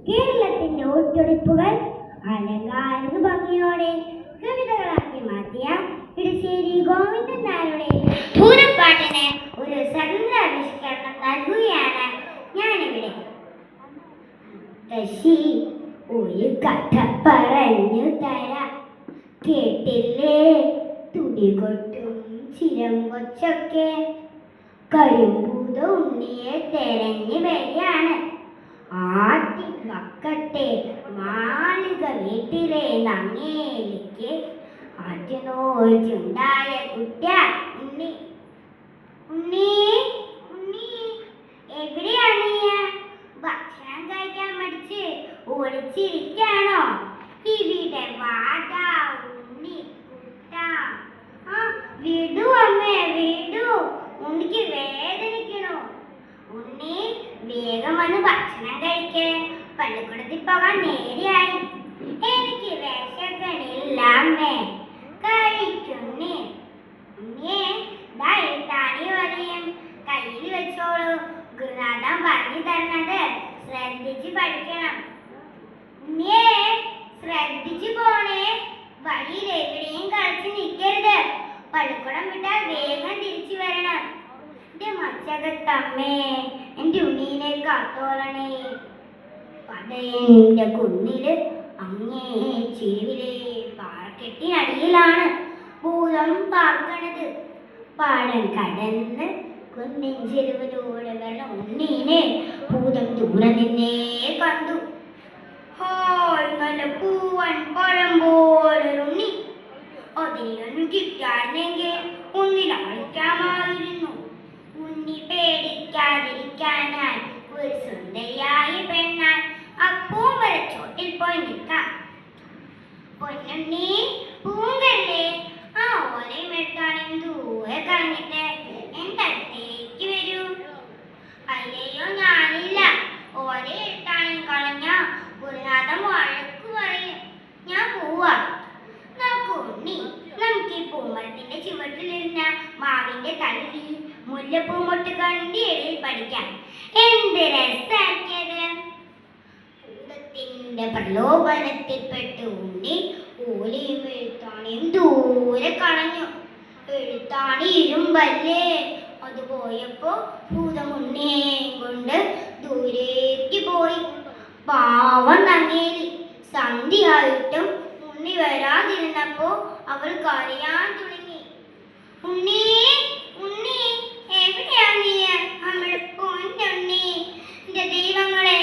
കേരളത്തിന്റെ ഒത്തുടിപ്പുകൾ അലങ്കാര ഭംഗിയോടെ കവിതകളാക്കി മാറ്റിയ ഇടശ്ശേരി ഗോവിന്ദൻ നായരുടെ പൂരപ്പാട്ടിന് ഒരു സ്വതന്ത്ര ആവിഷ്കരണം നൽകുകയാണ് ഞാനിവിടെ. ശശി ഒരു കഥ പറഞ്ഞു തരാം, കേട്ടില്ലേ തുടികൊട്ടും ചിരങ്കൊച്ചൊക്കെ. കരിമ്പൂത ഉണ്ണിയെ തെരഞ്ഞു വരികയാണ് ആദ്യം വക്കത്തെ മാളിക വീട്ടിലെ നങ്ങേലിക്ക് ആദ്യനോച്ചുണ്ടായ കുട്ട ഉണ്ണി. ഉണ്ണി ഉണ്ണി എവിടെയാണ്? ഭക്ഷണം കഴിക്കാൻ മടിച്ച് ഒളിച്ചിരിക്കാണോ? ഇവിടെ വാടാ ഉണ്ണി കുട്ട. വിടൂ അമ്മേ വിടൂ, ഉണ്ണിക്ക് വേദനിക്കണോ? ഉണ്ണി വേഗം വന്ന് ഭക്ഷണം കഴിക്കേ, പള്ളിക്കൂടത്തിൽ പോകാൻ നേരെയായി. എനിക്ക് വിശക്കണില്ല അമ്മേ, കഴിക്കുന്നേ. ഉണ്ണിയെ താണി വരെയും കയ്യിൽ വെച്ചോളൂ. ഗുരുനാഥൻ പറഞ്ഞു തരുന്നത് ശ്രദ്ധിച്ച് പഠിക്കണം. ഉണ്ണിയെ ശ്രദ്ധിച്ചു പോണേ, വഴിയിൽ എവിടെയും കളിച്ച് നിൽക്കരുത്. പള്ളിക്കൂടം വിട്ടാൽ വേഗം തിരിച്ചു വരണം. എന്റെ മച്ചകത്തമ്മേ, എന്റെ ഉണ്ണീനെ കാത്തോളണേ. പടയന്റെ കുന്നില് അങ്ങേ ചെരുവിലെ പാറക്കെട്ടിനടിയിലാണ് ഭൂതം പാർക്കണത്. പാടം കടന്ന് കുന്നിൻ ചെരുവിലൂടെ വരണ ഉണ്ണീനെ ഭൂതം ദൂരെ നിന്നേ കണ്ടു. ഹായ്, നല്ല പൂവൻ പഴം പോലൊരുണ്ണി. അതിനൊന്നും കിട്ടായിരുന്നെങ്കിൽ ഒന്നിലാളിക്കാമായിരുന്നു. ഉണ്ണി പേടിക്കാതിരിക്കാനായി ഒരു സുന്ദരിയായ പെണ്ണായി അപ്പൂമരച്ചോട്ടിൽ പോയി നിൽക്കാം. പൊന്നുണ്ണി പൂങ്കല്ലേ, ആ ഓലയും എടുത്താണെങ്കിൽ ദൂരെ കളഞ്ഞിട്ട് എൻ്റെ അടുത്തേക്ക് വരൂ. അയ്യോ ഞാനില്ല, ഓല എടുത്താണെങ്കിൽ കളഞ്ഞ ഗുരുനാഥൻ വഴക്ക് പറയും. ഞാൻ പോവാ. ഉണ്ണി, നമുക്ക് ഈ പൂമരത്തിന്റെ ചുവട്ടിലിരുന്ന മാവിന്റെ തളിരിൽ മുല്ലപ്പൂമൊട്ട് കണ്ടി എഴുതി പഠിക്കാം. എന്ത് രസാക്കിയത്! ഭൂതത്തിന്റെ പ്രലോഭനത്തിൽപ്പെട്ട് ഉണ്ണി ഓലയും എഴുത്താണിയും ദൂരെ കളഞ്ഞു. എഴുത്താണി ഇരുമ്പല്ലേ, അത് പോയപ്പോ ഭൂതം ഉണ്ണിയെയും കൊണ്ട് ദൂരേക്ക് പോയി. പാവം നങ്ങേലി. സന്ധ്യയായിട്ടും ഉണ്ണി വരാതിരുന്നപ്പോ അവൾ കരയാൻ തുടങ്ങി. ഉണ്ണി ഉണ്ണി എവിടെയാ നീ? നമ്മുടെ പൊന്നുണ്ണി, എന്റെ ദൈവങ്ങളെ